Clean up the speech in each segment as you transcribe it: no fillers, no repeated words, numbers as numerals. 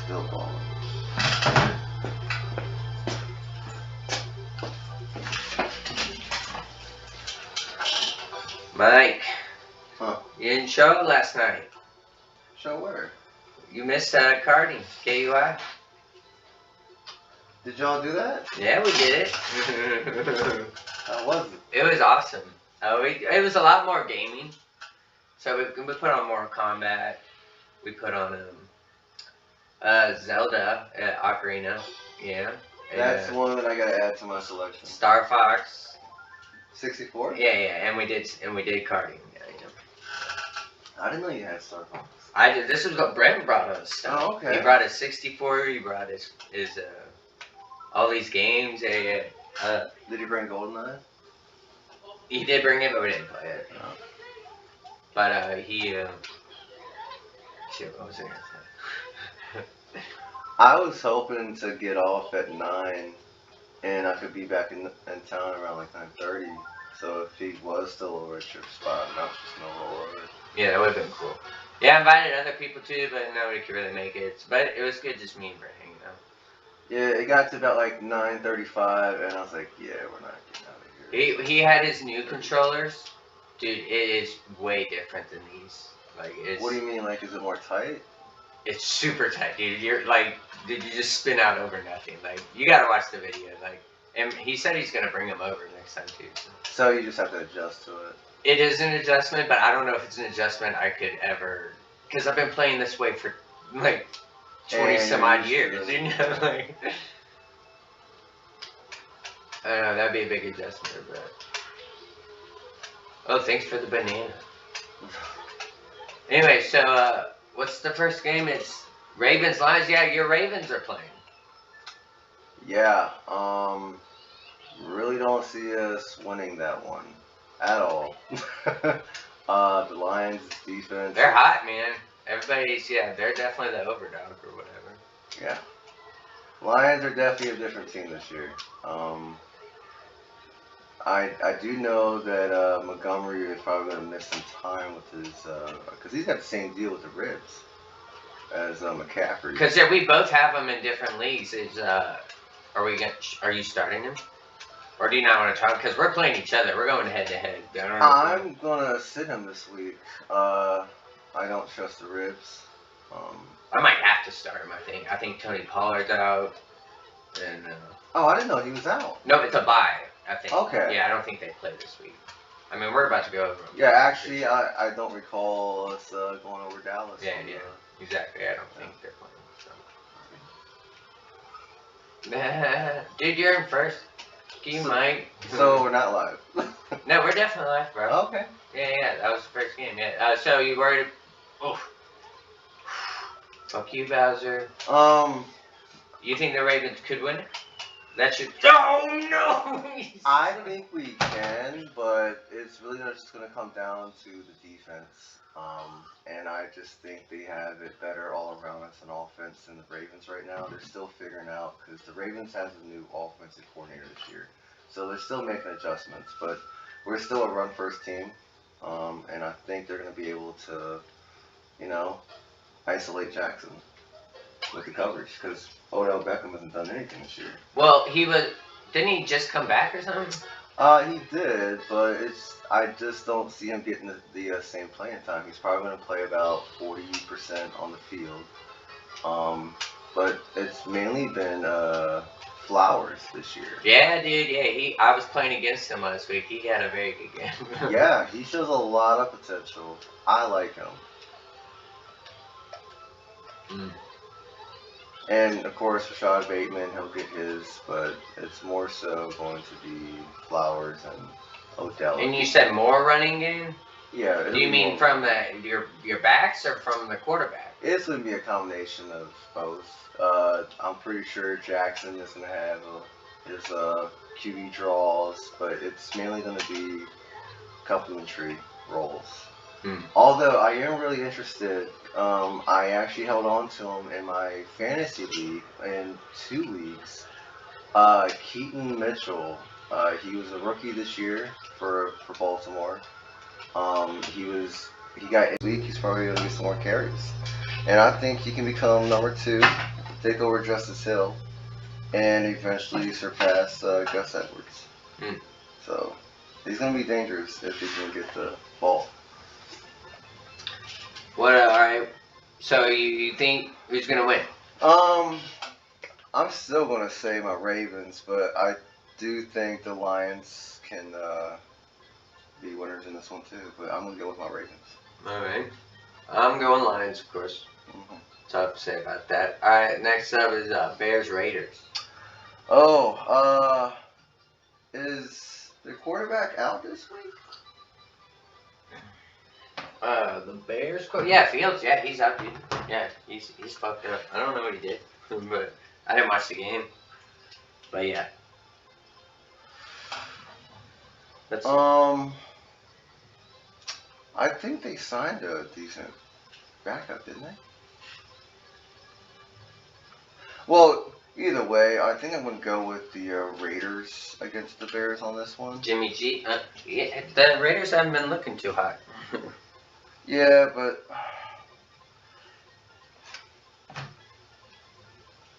Still balling. Mike. Huh? You didn't show up last night. Show where? You missed karting, KUI. Did y'all do that? Yeah, we did it. How was it? It was awesome. It was a lot more gaming. So we put on Mortal Kombat. We put on Zelda Ocarina. Yeah. That's one that I gotta add to my selection. Star Fox. 64? Yeah, and we did karting. Yeah. I didn't know you had Star Fox. I did. This is what Brent brought us. Oh, okay. He brought his 64. He brought his all these games. Did he bring GoldenEye? He did bring it, but we didn't play it. Oh. But he shit. What was I gonna say? I was hoping to get off at 9, and I could be back in town around like 9:30. So if he was still over at your spot, and I was just gonna roll over. Yeah, that would have been cool. Yeah, I invited other people too, but nobody could really make it. But it was good, just me and Brent hanging out. Yeah, it got to about like 9:35, and I was like, yeah, we're not getting out of here. He had his new controllers. Dude, it is way different than these. Like, it's. What do you mean? Like, is it more tight? It's super tight, dude. You're like, did you just spin out over nothing? Like, you gotta watch the video. Like, and he said he's gonna bring them over next time too. So you just have to adjust to it. It is an adjustment, but I don't know if it's an adjustment I could ever, because I've been playing this way for like 20 some odd years. You know, like. I don't know, that'd be a big adjustment, but. Oh, thanks for the banana. Anyway, so what's the first game? It's Ravens Lions. Yeah, your Ravens are playing. Yeah, really don't see us winning that one at all. The Lions' defense. They're hot, man. They're definitely the overdog or whatever. Yeah. Lions are definitely a different team this year. I do know that Montgomery is probably going to miss some time with his, because he's got the same deal with the ribs as McCaffrey. Because we both have them in different leagues. Are you starting him? Or do you not want to try? Because we're playing each other. We're going head to head. I'm gonna sit him this week. I don't trust the ribs. I might have to start him. I think Tony Pollard's out. And oh, I didn't know he was out. no, it's a bye. I think. Okay. Yeah, I don't think they play this week. I mean, we're about to go over them. Yeah, actually, I don't recall us going over Dallas. Yeah, exactly. I don't think they're playing. So. Dude, you're in first. You might. So we're not live. No, we're definitely live, bro. Okay. Yeah, that was the first game. Yeah. So you worried? Oh. Fuck you, Bowser. You think the Ravens could win it? That should. Oh no! I think we can, but it's really just going to come down to the defense. And I just think they have it better all around us in offense than the Ravens right now. They're still figuring out because the Ravens has a new offensive coordinator this year, so they're still making adjustments. But we're still a run-first team, and I think they're going to be able to, isolate Jackson with the coverage because Odell Beckham hasn't done anything this year. Well, didn't he just come back or something? He did, but I just don't see him getting the same playing time. He's probably going to play about 40% on the field. But it's mainly been Flowers this year. Yeah, dude. Yeah, I was playing against him last week. He had a very good game. Yeah, he shows a lot of potential. I like him. And of course, Rashad Bateman, he'll get his, but it's more so going to be Flowers and Odell. And you said more running game? Yeah. Do you mean from your backs or from the quarterback? It's going to be a combination of both. I'm pretty sure Jackson is going to have his QB draws, but it's mainly going to be complementary roles. Although I am really interested, I actually held on to him in my fantasy league in 2 leagues. Keaton Mitchell, he was a rookie this year for Baltimore. He got this week. He's probably gonna get some more carries, and I think he can become number 2 take over Justice Hill, and eventually surpass Gus Edwards. Mm. So he's gonna be dangerous if he can get the ball. What? All right. So you think who's gonna win? I'm still gonna say my Ravens, but I do think the Lions can be winners in this one too. But I'm gonna go with my Ravens. All right. I'm going Lions, of course. Mm-hmm. Tough to say about that. All right. Next up is Bears Raiders. Oh, is the quarterback out this week? The Bears. Yeah, Fields. Yeah, he's out, dude. Yeah, he's fucked up. I don't know what he did, but I didn't watch the game. But yeah. That's I think they signed a decent backup, didn't they? Well, either way, I think I'm gonna go with the Raiders against the Bears on this one. Jimmy G. Yeah, the Raiders haven't been looking too hot. Yeah, but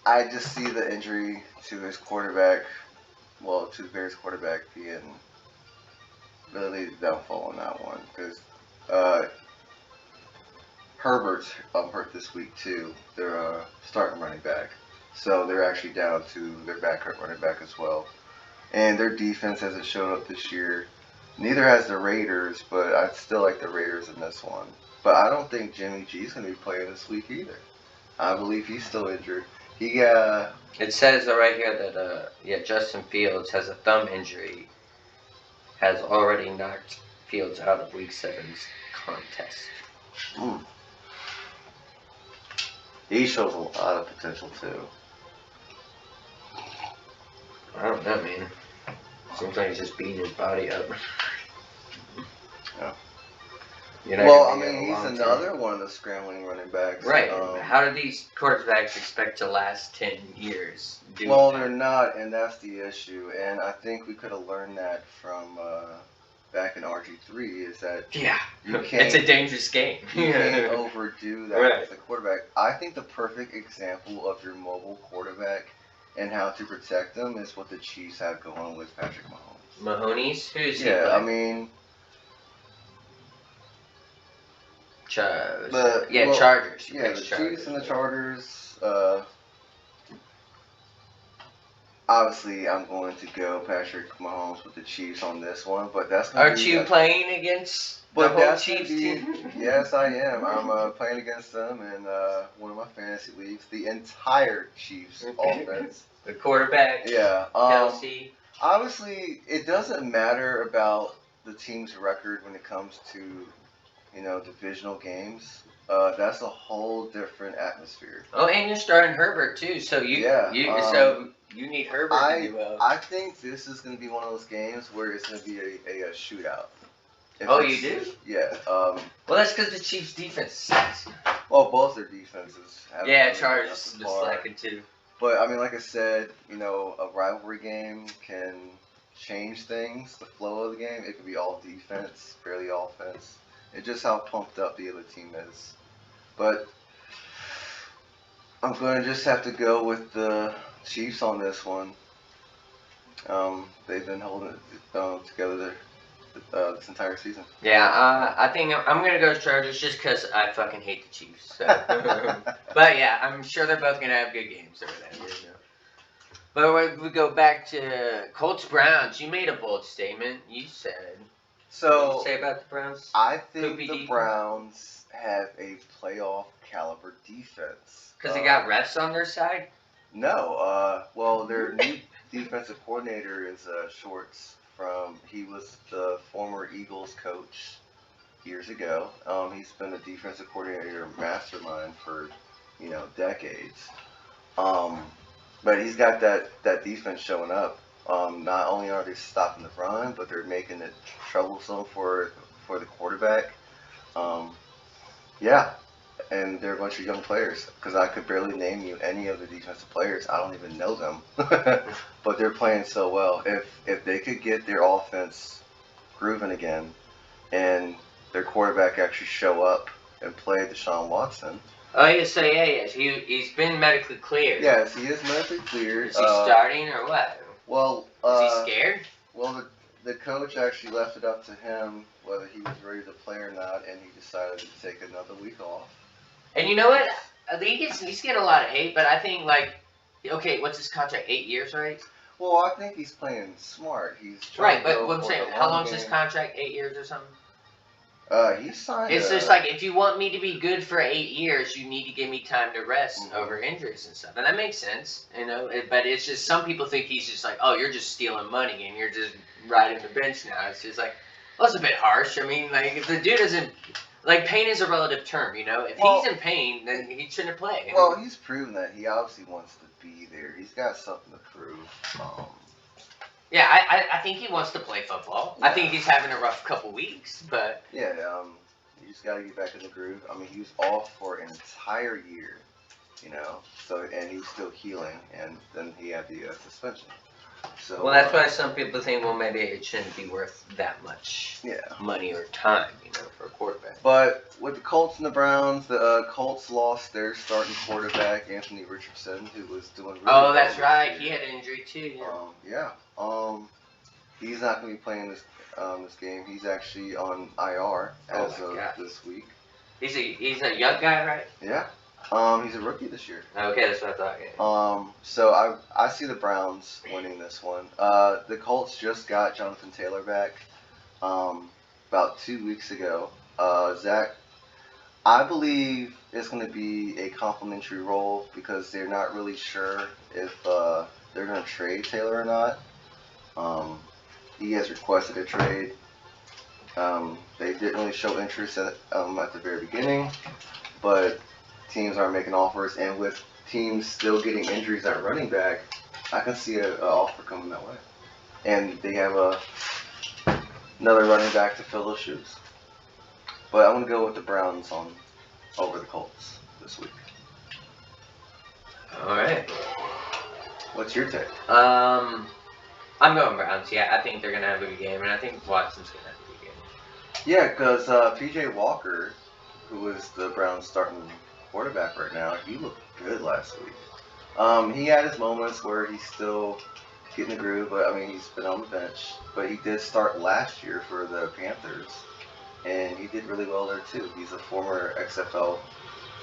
I just see the injury to his quarterback, well, to the Bears quarterback being really the downfall on that one, because Herbert's hurt this week too. They're starting running back, so they're actually down to their backup running back as well. And their defense hasn't showed up this year. Neither has the Raiders, but I still like the Raiders in this one. But I don't think Jimmy G's going to be playing this week either. I believe he's still injured. It says right here that Justin Fields has a thumb injury, has already knocked Fields out of Week 7's contest. He shows a lot of potential too. I don't know, man. Seems like he's just beating his body up. Yeah. Well, I mean, he's another one of the scrambling running backs. Right. How do these quarterbacks expect to last 10 years? They're not, and that's the issue. And I think we could have learned that from back in RG3, is that it's a dangerous game. You can't overdo that Right. with the quarterback. I think the perfect example of your mobile quarterback and how to protect them is what the Chiefs have going with Patrick Mahomes. Mahoney's? Who's he? Yeah, I mean... Chargers. Yeah, the Chiefs and the Chargers. Obviously, I'm going to go Patrick Mahomes with the Chiefs on this one, but that's. Aren't you playing against the whole Chiefs team? Yes, I am. I'm playing against them in one of my fantasy leagues. The entire Chiefs offense. The quarterback. Yeah. Kelsey. Obviously, it doesn't matter about the team's record when it comes to, divisional games. That's a whole different atmosphere. Oh, and you're starting Herbert too, so you need Herbert to do well. I think this is going to be one of those games where it's going to be a shootout. You do? Yeah. Well, that's because the Chiefs' defense sucks. Well, both their defenses have. Yeah, Chargers just slacking too. But I mean, like I said, a rivalry game can change things, the flow of the game. It could be all defense, barely offense. It's just how pumped up the other team is. But I'm going to just have to go with the Chiefs on this one. They've been holding it together this entire season. Yeah, I think I'm going to go Chargers just because I fucking hate the Chiefs. So. But yeah, I'm sure they're both going to have good games or whatever. But we go back to Colts Browns. You made a bold statement. You said. So, what did you say about the Browns? I think the Browns have a playoff caliber defense. Because they got refs on their side? No. Well, their new defensive coordinator is Schwartz. He was the former Eagles coach years ago. He's been a defensive coordinator mastermind for, decades. But he's got that defense showing up. Not only are they stopping the run, but they're making it troublesome for the quarterback. And they're a bunch of young players, because I could barely name you any of the defensive players. I don't even know them, but they're playing so well. If they could get their offense grooving again, and their quarterback actually show up and play Deshaun Watson, Oh, yeah, so yeah, he's been medically cleared. Yes, he is medically cleared. Is he starting or what? Well, is he scared? Well, the coach actually left it up to him whether he was ready to play or not, and he decided to take another week off. And you know what? He's getting a lot of hate, but I think, like, okay, what's his contract? 8 years, right? Well, I think he's playing smart. He's right, but what I'm saying, how long's his contract? 8 years or something? He signed. It's just like, if you want me to be good for 8 years, you need to give me time to rest over injuries and stuff, and that makes sense, you know. But it's just some people think he's just like, oh, you're just stealing money and you're just riding the bench now. It's just like, well, it's a bit harsh. I mean, like, if the dude doesn't. Like, pain is a relative term, you know? If he's in pain, then he shouldn't play. Well, he's proven that he obviously wants to be there. He's got something to prove. Yeah, I think he wants to play football. Yeah. I think he's having a rough couple weeks, but... Yeah, you just got to get back in the groove. I mean, he was off for an entire year, you know? So, and he's still healing, and then he had the suspension. So, well, that's why some people think, well, maybe it shouldn't be worth that much money or time, you know, for a quarterback. But with the Colts and the Browns, the Colts lost their starting quarterback, Anthony Richardson, who was doing really well. Oh, that's right. He had an injury, too. Yeah. He's not going to be playing this game. He's actually on IR as of this week. He's a young guy, right? Yeah. He's a rookie this year. Okay, that's what I thought. Yeah. So I see the Browns winning this one. The Colts just got Jonathan Taylor back about 2 weeks ago. Zach, I believe it's going to be a complimentary role because they're not really sure if they're going to trade Taylor or not. He has requested a trade. They didn't really show interest at the very beginning, but teams are making offers, and with teams still getting injuries at running back, I can see an offer coming that way. And they have another running back to fill those shoes. But I'm going to go with the Browns over the Colts this week. All right. What's your take? I'm going Browns. Yeah, I think they're going to have a good game, and I think Watson's going to have a good game. Yeah, because P.J. Walker, who is the Browns starting quarterback right now, he looked good last week. He had his moments where he's still getting the groove, but I mean, he's been on the bench. But he did start last year for the Panthers, and he did really well there too. He's a former XFL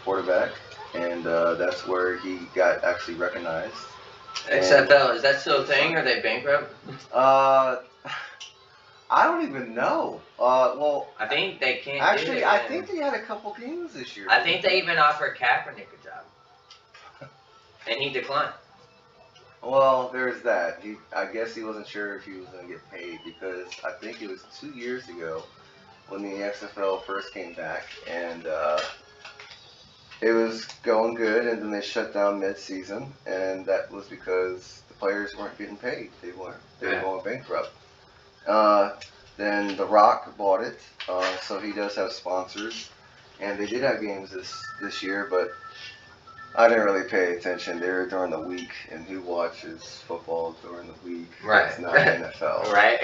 quarterback, and that's where he got actually recognized. XFL, is that still a thing? Are they bankrupt? I don't even know. Well, I think they can't. Actually, I think they had a couple games this year. I think they even offered Kaepernick a job, and he declined. Well, there's that. I guess he wasn't sure if he was going to get paid because I think it was 2 years ago when the XFL first came back, and it was going good, and then they shut down mid-season, and that was because the players weren't getting paid. They were going bankrupt. Then The Rock bought it, so he does have sponsors, and they did have games this year, but I didn't really pay attention. They were during the week, and who watches football during the week? Right. It's not NFL. Right.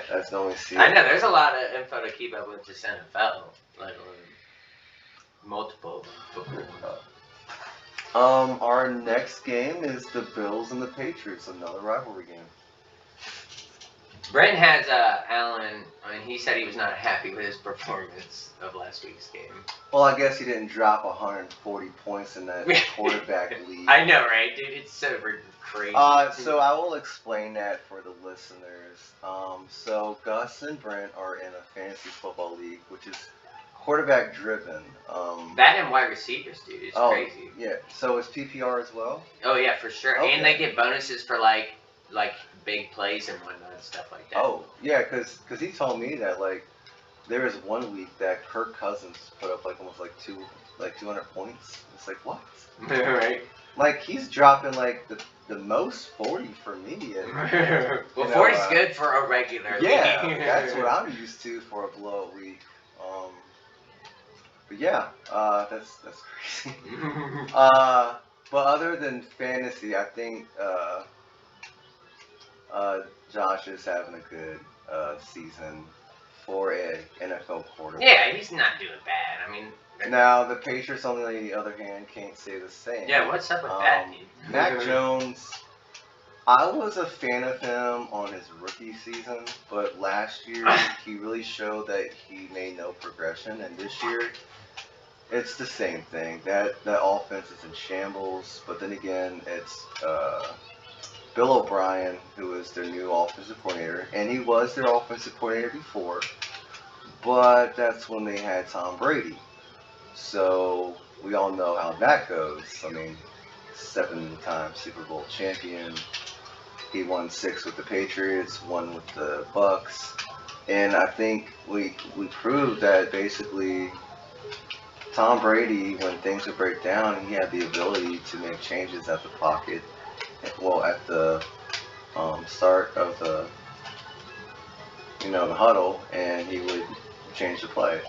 That's the only season. I know, there's a lot of info to keep up with just NFL, let alone multiple football. Our next game is the Bills and the Patriots, another rivalry game. Brent has Allen. I mean, he said he was not happy with his performance of last week's game. Well, I guess he didn't drop 140 points in that quarterback league. I know, right, dude? It's so crazy. So I will explain that for the listeners. So Gus and Brent are in a fantasy football league, which is quarterback driven. That and wide receivers, dude. It's crazy. Yeah. So it's PPR as well? Oh yeah, for sure. Okay. And they get bonuses for like big plays and whatnot and stuff like that. Oh yeah, because he told me that there was 1 week that Kirk Cousins put up almost 200 points. It's like what? Right. Like he's dropping the most 40 for me. And, well, 40's good for a regular. Yeah, league. That's what I'm used to for a blowout week. But yeah, that's crazy. But other than fantasy, I think Josh is having a good season for an NFL quarterback. Yeah, he's not doing bad. I mean, Now the Patriots, on the other hand, can't say the same. Yeah, what's up with that, dude? Mac Jones, I was a fan of him on his rookie season, but last year he really showed that he made no progression, and this year it's the same thing. That offense is in shambles, but then again, it's Bill O'Brien, who is their new offensive coordinator, and he was their offensive coordinator before, but that's when they had Tom Brady. So we all know how that goes. I mean, 7-time Super Bowl champion. He won 6 with the Patriots, 1 with the Bucks, and I think we proved that basically Tom Brady, when things would break down, he had the ability to make changes at the pocket. Well, at the start of the the huddle, and he would change the play.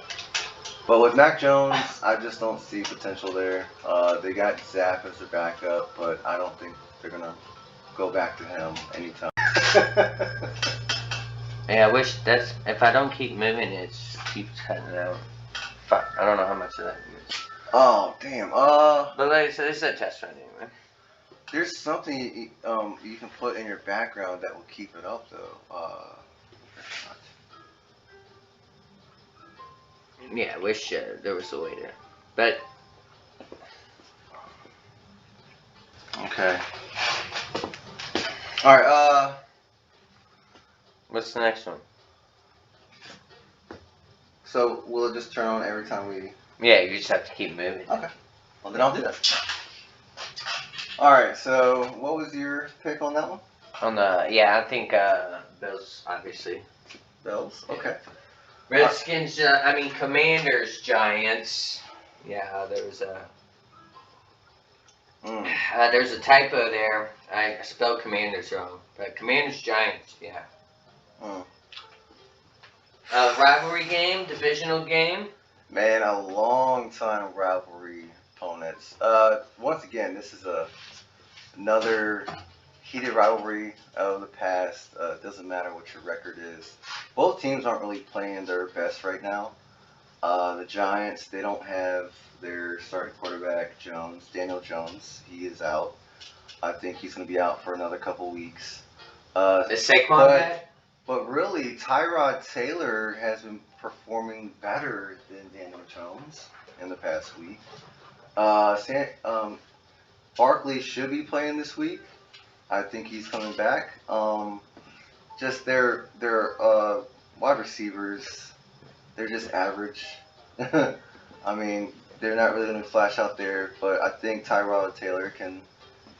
But with Mac Jones, I just don't see potential there. They got Zap as their backup, but I don't think they're gonna go back to him anytime. Yeah, I wish that's if I don't keep moving, it keeps cutting out. Fuck, I don't know how much of that is. Oh damn. But like I said, this is a test run anyway. There's something you can put in your background that will keep it up though. Yeah, I wish there was a way to. But Okay. All right. What's the next one? So will it just turn on every time we? Yeah, you just have to keep moving. Okay. Well, then I'll do that. All right. So what was your pick on that one? I think Bills obviously. Bills. Okay. Redskins. Commanders. Giants. Yeah, there was a. There's a typo there. I spelled Commanders wrong. But Commanders Giants. Yeah. Rivalry game, divisional game. Man, a long time rivalry opponents. Once again, this is another heated rivalry of the past. Doesn't matter what your record is. Both teams aren't really playing their best right now. The Giants, they don't have their starting quarterback, Daniel Jones. He is out. I think he's going to be out for another couple weeks. Is Saquon back? But really, Tyrod Taylor has been performing better than Daniel Jones in the past week. Barkley should be playing this week. I think he's coming back. Just their wide receivers, they're just average. I mean, they're not really going to flash out there, but I think Tyrod Taylor can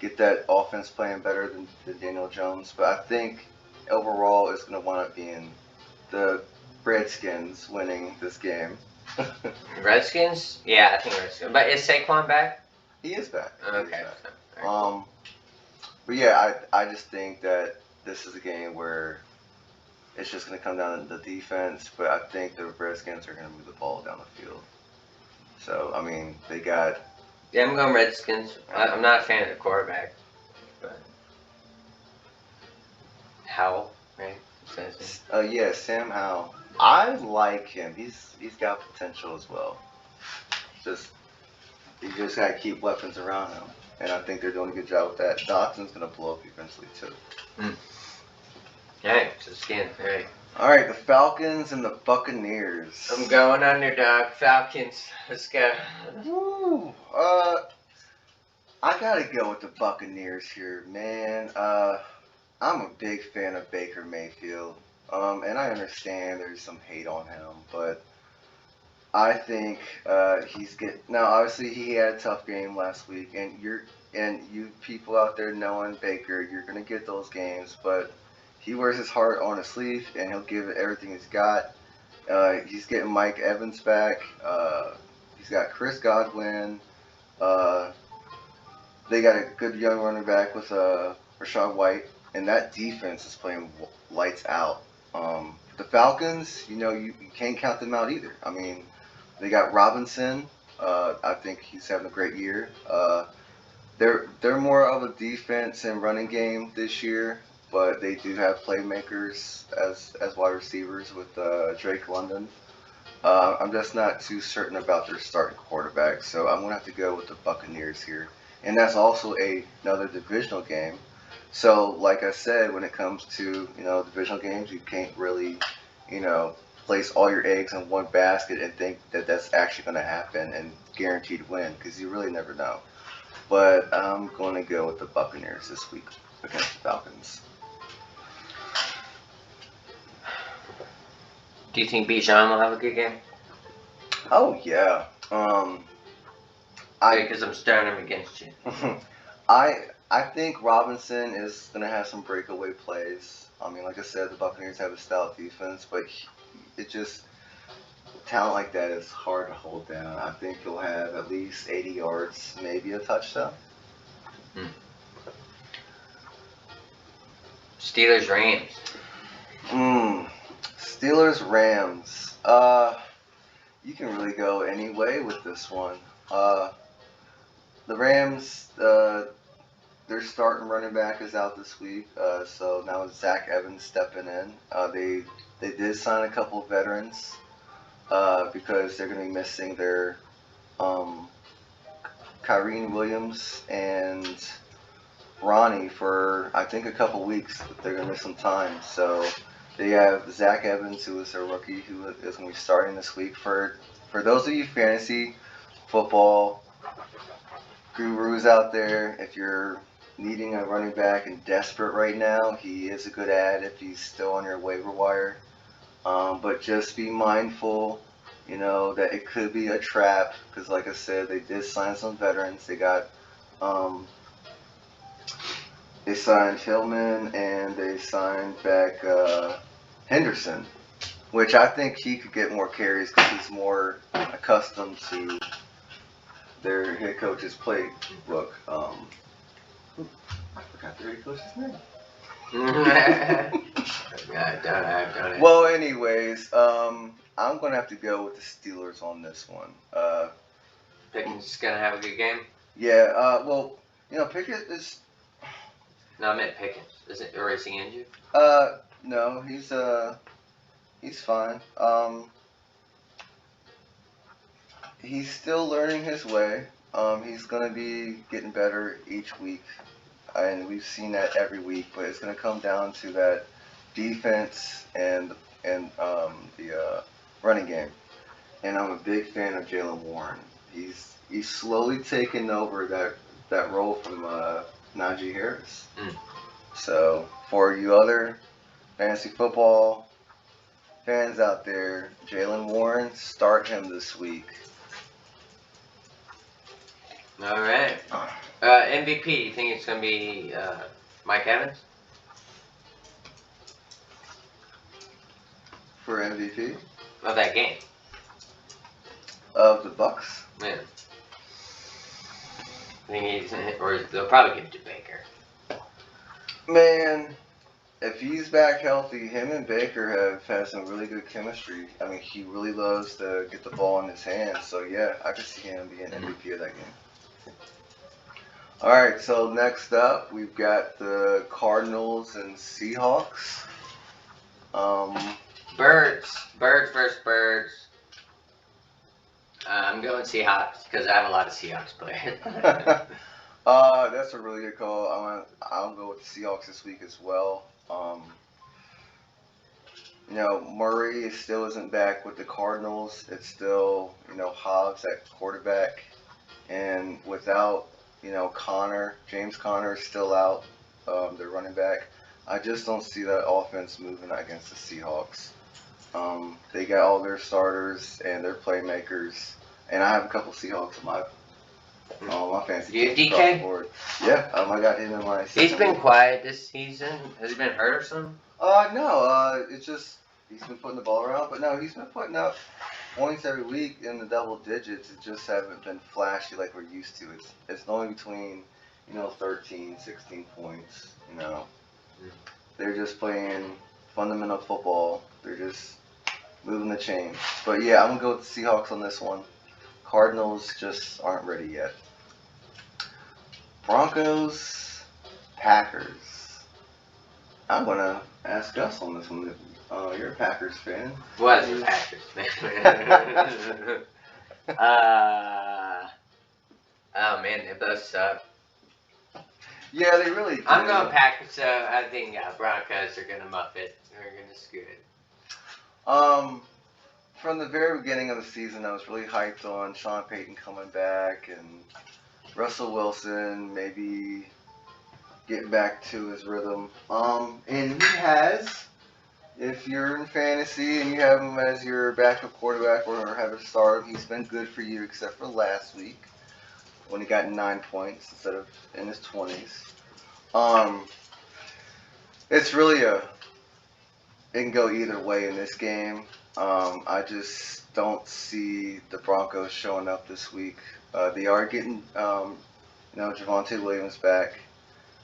get that offense playing better than Daniel Jones. But I think overall it's going to wind up being the Redskins winning this game. Redskins? Yeah, I think Redskins. But is Saquon back? He is back. Okay. But yeah, I just think that this is a game where it's just going to come down to the defense, but I think the Redskins are going to move the ball down the field. So, I mean, they got... Yeah, I'm going Redskins. I'm not a fan of the quarterback, but... Howell, right? Yeah, Sam Howell. I like him. He's got potential as well. You just got to keep weapons around him. And I think they're doing a good job with that. Dotson's going to blow up eventually, too. Alright, so skin. Alright. Alright, the Falcons and the Buccaneers. I'm going underdog. Falcons. Let's go. Woo. I got to go with the Buccaneers here, man. I'm a big fan of Baker Mayfield. And I understand there's some hate on him, but I think he's good. Now, obviously, he had a tough game last week, and you people out there knowing Baker, you're gonna get those games, but he wears his heart on his sleeve, and he'll give it everything he's got. He's getting Mike Evans back. He's got Chris Godwin. They got a good young running back with Rachaad White, and that defense is playing lights out. The Falcons, you can't count them out either. I mean, they got Robinson. I think he's having a great year. They're more of a defense and running game this year, but they do have playmakers as wide receivers with Drake London. I'm just not too certain about their starting quarterback, so I'm gonna have to go with the Buccaneers here, and that's also another divisional game. So, like I said, when it comes to divisional games, you can't really you know place all your eggs in one basket and think that that's actually gonna happen and guaranteed win because you really never know. But I'm going to go with the Buccaneers this week against the Falcons. Do you think Bijan will have a good game? Oh yeah. I Because I'm starting him against you. I think Robinson is gonna have some breakaway plays. I mean, like I said, the Buccaneers have a stout defense, but it just talent like that is hard to hold down. I think he'll have at least 80 yards, maybe a touchdown. Steelers Rams. Steelers Rams. You can really go any way with this one. The Rams, their starting running back is out this week, so now it's Zach Evans stepping in. They did sign a couple of veterans because they're going to be missing their Kyrene Williams and Ronnie for I think a couple weeks. They're going to miss some time, so they have Zach Evans, who is a rookie, who is going to be starting this week. For those of you fantasy football gurus out there, if you're needing a running back and desperate right now, he is a good ad if he's still on your waiver wire. But just be mindful, that it could be a trap because, like I said, they did sign some veterans. They signed Hillman and they signed back Henderson, which I think he could get more carries because he's more accustomed to their head coach's playbook. I forgot their head coach's name. I've done it. Well, anyways, I'm gonna have to go with the Steelers on this one. Pickens gonna have a good game? Yeah. Well, Pickett is. No, I meant Pickens. Or is he injured? No, he's fine. He's still learning his way. He's gonna be getting better each week, and we've seen that every week. But it's gonna come down to that defense and the running game. And I'm a big fan of Jaylen Warren. He's slowly taking over that role from Najee Harris. So for you other fantasy football fans out there, Jaylen Warren, start him this week. All right. MVP, you think it's going to be Mike Evans? For MVP? Of that game? Of the Bucks? Yeah. I think or they'll probably give it to Baker. Man, if he's back healthy, him and Baker have had some really good chemistry. I mean, he really loves to get the ball in his hands. So, yeah, I could see him being MVP of that game. All right, so next up, we've got the Cardinals and Seahawks. Birds versus birds. I'm going Seahawks because I have a lot of Seahawks players. That's a really good call. I'll go with the Seahawks this week as well. Murray still isn't back with the Cardinals. It's still, Hobbs at quarterback. And without, James Conner is still out, their running back. I just don't see that offense moving against the Seahawks. They got all their starters and their playmakers. And I have a couple Seahawks on my fantasy Do you have team across the DK? board. Yeah, I got him in my He's been quiet this season. Has he been hurt or something? No, it's just he's been putting the ball around, but no, he's been putting up points every week in the double digits. It just haven't been flashy like we're used to. It's only between 13, 16 points. They're just playing fundamental football. They're just moving the chains. But yeah, I'm gonna go with the Seahawks on this one. Cardinals just aren't ready yet. Broncos, Packers. I'm gonna ask Gus on this one. You're a Packers fan. Was a Packers fan. Oh man, they both suck. Yeah, they really do. I'm going Packers, so I think Broncos are gonna muff it. They're gonna screw it. From the very beginning of the season, I was really hyped on Sean Payton coming back and Russell Wilson maybe getting back to his rhythm. And he has. If you're in fantasy and you have him as your backup quarterback or have a start, he's been good for you except for last week when he got 9 points instead of in his 20s. It's really it can go either way in this game. I just don't see the Broncos showing up this week. They are getting, Javonte Williams back,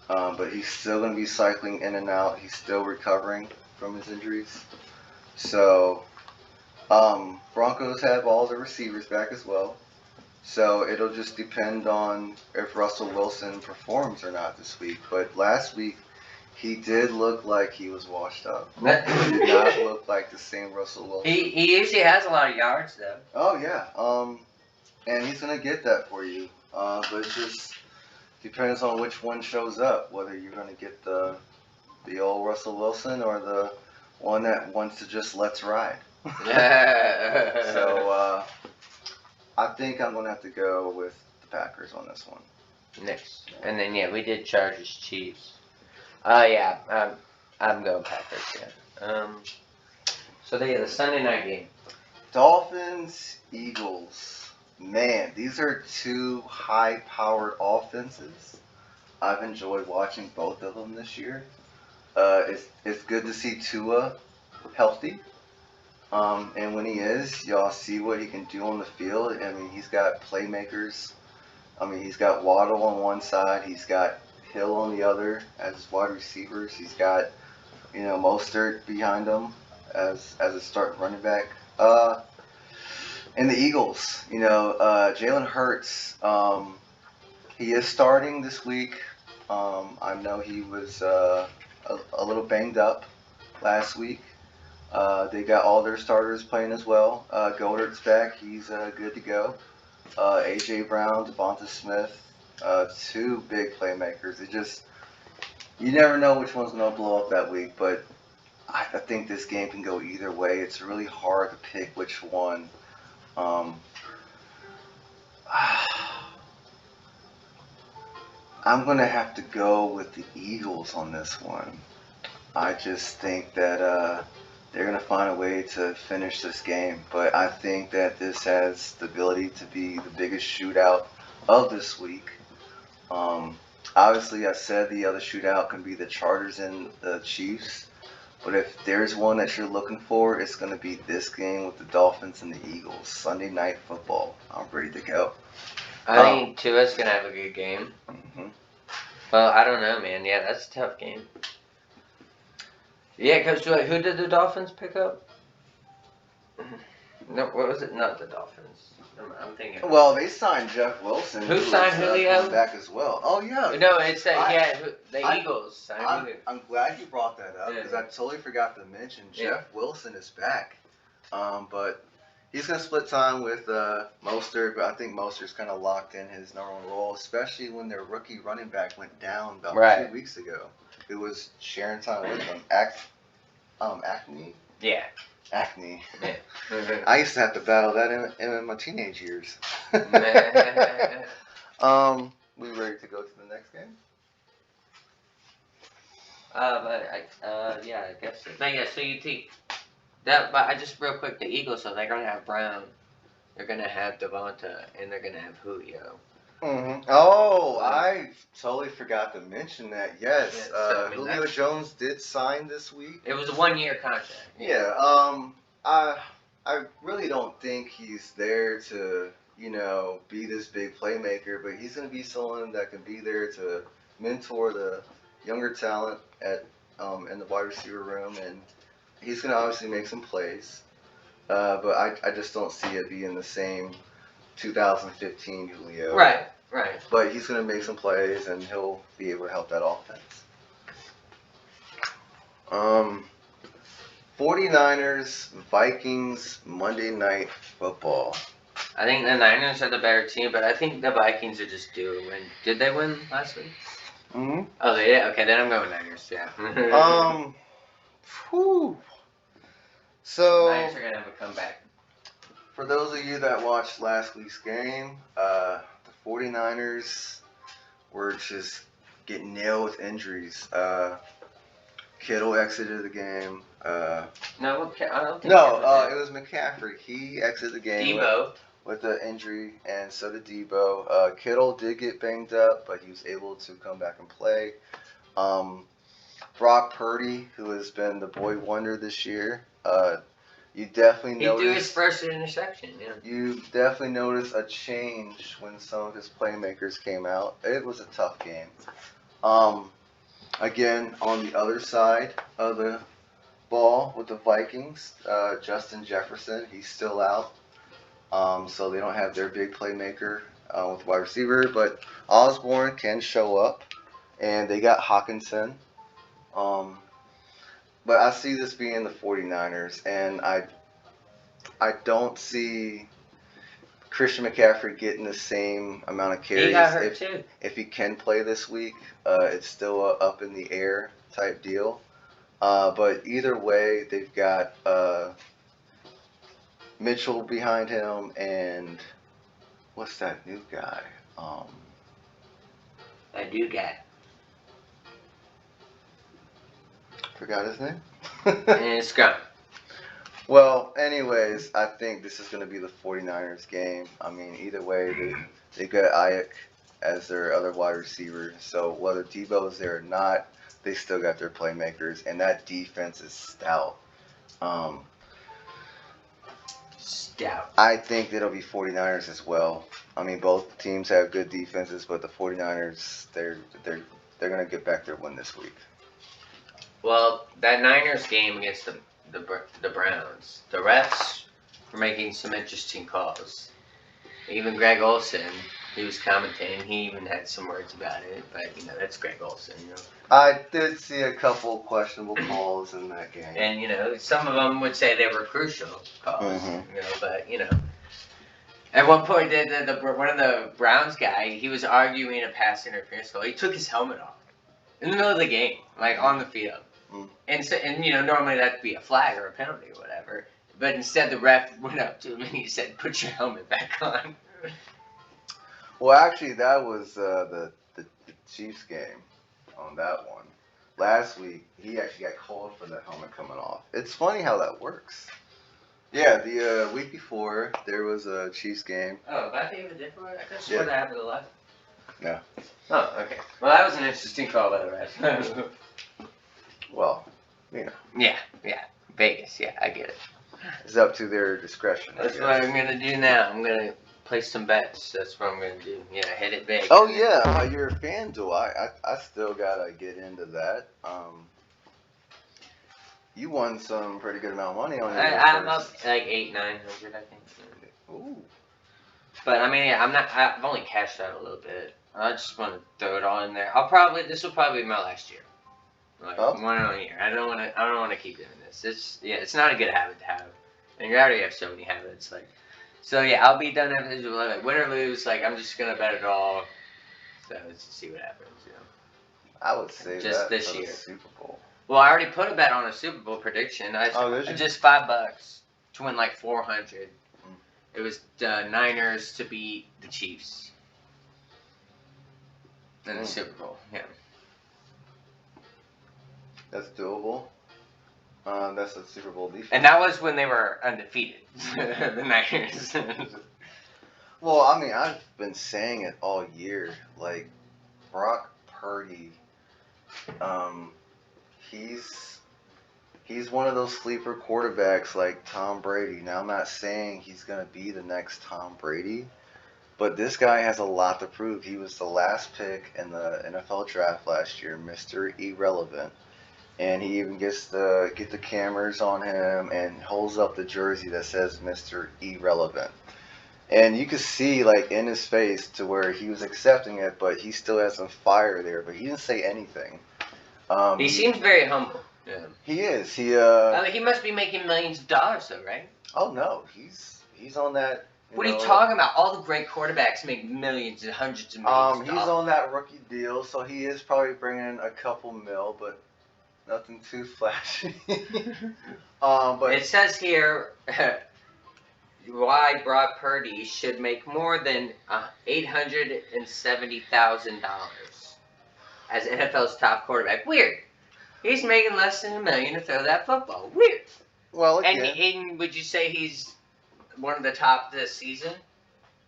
but he's still going to be cycling in and out. He's still recovering from his injuries. So, Broncos have all the receivers back as well. So it'll just depend on if Russell Wilson performs or not this week. But last week, he did look like he was washed up. He did not look like the same Russell Wilson. He usually has a lot of yards though. Oh yeah. And he's gonna get that for you. But it just depends on which one shows up. Whether you're gonna get the old Russell Wilson or the one that wants to just let's ride. So I think I'm gonna have to go with the Packers on this one. Next, and then we did Chargers Chiefs. I'm going Packers. Yeah. So the Sunday night game. Dolphins, Eagles. Man, these are two high-powered offenses. I've enjoyed watching both of them this year. It's good to see Tua healthy. And when he is, y'all see what he can do on the field. I mean, he's got playmakers. I mean, he's got Waddle on one side. He's got Hill on the other as his wide receivers. He's got, Mostert behind him as a starting running back. And the Eagles, Jalen Hurts, he is starting this week. I know he was a little banged up last week. They got all their starters playing as well. Goddard's back. He's good to go. A.J. Brown, Devonta Smith, two big playmakers. You never know which one's going to blow up that week, but I think this game can go either way. It's really hard to pick which one. I'm going to have to go with the Eagles on this one. I just think that they're going to find a way to finish this game. But I think that this has the ability to be the biggest shootout of this week. Obviously, I said the other shootout can be the Chargers and the Chiefs. But if there's one that you're looking for, it's going to be this game with the Dolphins and the Eagles. Sunday Night Football. I'm ready to go. I think Tua's going to have a good game. Mm-hmm. Well, I don't know, man. Yeah, that's a tough game. Yeah, because who did the Dolphins pick up? No, what was it? Not the Dolphins. I'm thinking. Well, they signed Jeff Wilson. Who signed Julio? Back as well. Oh yeah. No, it's the Eagles signed Julio. I'm glad you brought that up because I totally forgot to mention Jeff Wilson is back. But he's gonna split time with Mostert, but I think Mostert's kind of locked in his number one role, especially when their rookie running back went down about 2 weeks ago. It was sharing time with them. Acne. Yeah. Acne. Yeah. I used to have to battle that in my teenage years. We ready to go to the next game? I guess so. No, yeah, so you think that, but I just real quick, the Eagles, so they're gonna have Brown, they're gonna have Devonta, and they're gonna have Julio. Mm-hmm. Oh, I totally forgot to mention that. Yes, Julio Jones did sign this week. It was a 1-year contract. Yeah. I really don't think he's there to, be this big playmaker, but he's going to be someone that can be there to mentor the younger talent in the wide receiver room, and he's going to obviously make some plays. But I just don't see it being the same 2015 Julio. Right. But he's going to make some plays, and he'll be able to help that offense. Um, 49ers, Vikings, Monday Night Football. I think the Niners are the better team, but I think the Vikings are just due to win. Did they win last week? Mm-hmm. Oh, they did? Okay, then I'm going Niners, yeah. Whew. So, Niners are going to have a comeback. for those of you that watched last week's game, the 49ers were just getting nailed with injuries. Kittle exited the game. No, I don't think It was McCaffrey. He exited the game Debo. with an injury, and so did Debo. Kittle did get banged up, but he was able to come back and play. Brock Purdy, who has been the boy wonder this year, you definitely He threw his noticed. first interception, yeah. You definitely noticed a change when some of his playmakers came out. It was a tough game. Again, on the other side of the ball with the Vikings, Justin Jefferson, he's still out. So they don't have their big playmaker with wide receiver, but Osborne can show up, and they got Hawkinson. But I see this being the 49ers, and I don't see Christian McCaffrey getting the same amount of carries. He got hurt too. If he can play this week, it's still a up in the air type deal. But either way, they've got Mitchell behind him, and what's that new guy? That new guy. Forgot his name. And it's gone. Well, anyways, I think this is going to be the 49ers game. I mean, either way, they got Ayuk as their other wide receiver. So whether Debo's there or not, they still got their playmakers, and that defense is stout. Stout. I think it'll be 49ers as well. I mean, both teams have good defenses, but the 49ers, they're going to get back their win this week. Well, that Niners game against the Browns, the refs were making some interesting calls. Even Greg Olsen, he was commentating, he even had some words about it, but, that's Greg Olsen, I did see a couple questionable calls in that game. And, some of them would say they were crucial calls, Mhm. but, at one point, one of the Browns guy, he was arguing a pass interference call. He took his helmet off in the middle of the game, like on the field. Mm. And normally that'd be a flag or a penalty or whatever. But instead, the ref went up to him and he said, "Put your helmet back on." Well, actually, that was the Chiefs game on that one. Last week, he actually got called for the helmet coming off. It's funny how that works. Yeah, the week before, there was a Chiefs game. Oh, that gave a different one? I could have Yeah. sworn that happened a lot. No. Oh, okay. Well, that was an interesting call by the ref. Well, Yeah, Vegas, yeah, I get it. it's up to their discretion. I That's guess. what I'm gonna do now. I'm gonna place some bets. That's what I'm gonna do. Yeah, hit it big. Oh yeah, you're a FanDuel. I still gotta get into that. You won some pretty good amount of money on your I'm up first. like 800-900, I think. Ooh. But I mean, I've only cashed out a little bit. I just want to throw it all in there. This will probably be my last year. Like Oh. one a year. I don't want to keep doing this. It's not a good habit to have. And you already have so many habits. So yeah, I'll be done after this. Like win or lose, I'm just gonna bet it all. So let's just see what happens. I would say Just that this for year. the Super Bowl. Well, I already put a bet on a Super Bowl prediction. Did you? Just $5 to win like 400. Mm. It was the Niners to beat the Chiefs in the Super Bowl. Yeah. That's doable. That's a Super Bowl defense. And that was when they were undefeated, the Niners. Well, I mean, I've been saying it all year. Like, Brock Purdy, he's one of those sleeper quarterbacks like Tom Brady. Now, I'm not saying he's going to be the next Tom Brady, but this guy has a lot to prove. He was the last pick in the NFL draft last year, Mr. Irrelevant. And he even gets the cameras on him and holds up the jersey that says Mr. Irrelevant. And you could see in his face to where he was accepting it, but he still has some fire there. But he didn't say anything. He seems very humble. Yeah. He is. He must be making millions of dollars, though, right? Oh no, he's on that. What are you talking about? All the great quarterbacks make millions and hundreds of millions of dollars. He's on that rookie deal, so he is probably bringing in a couple mil, but nothing too flashy. But it says here why Brock Purdy should make more than $870,000 as NFL's top quarterback. Weird. He's making less than $1 million to throw that football. Weird. Well, again, and would you say he's one of the top this season?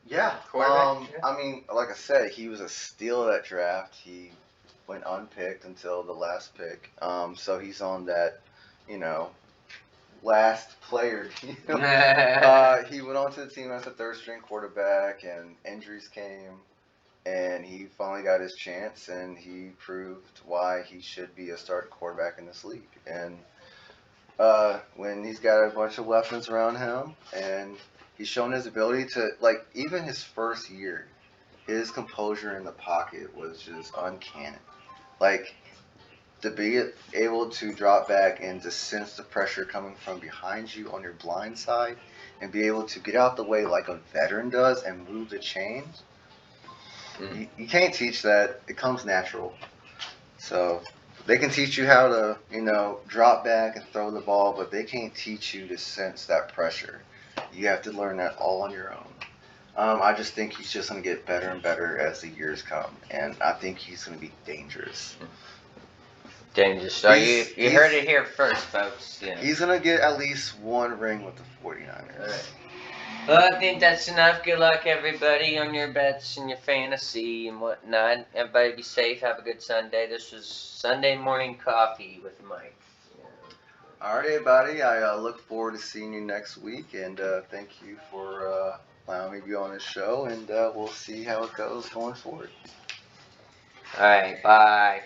Yeah. Quarterback? I mean, like I said, he was a steal of that draft. He went unpicked until the last pick. So he's on that, last player deal. He went on to the team as a third-string quarterback, and injuries came, and he finally got his chance, and he proved why he should be a starting quarterback in this league. And when he's got a bunch of weapons around him, and he's shown his ability to, even his first year, his composure in the pocket was just uncanny. To be able to drop back and to sense the pressure coming from behind you on your blind side and be able to get out the way like a veteran does and move the chains, you can't teach that. It comes natural. So they can teach you how to, drop back and throw the ball, but they can't teach you to sense that pressure. You have to learn that all on your own. I just think he's just going to get better and better as the years come, and I think he's going to be dangerous. Dangerous. So you heard it here first, folks. Yeah. He's going to get at least one ring with the 49ers. All right. Well, I think that's enough. Good luck, everybody, on your bets and your fantasy and whatnot. Everybody be safe. Have a good Sunday. This was Sunday Morning Coffee with Mike. All right, everybody. I look forward to seeing you next week, and thank you for allowing me to be on this show, and we'll see how it goes going forward. All right. Bye.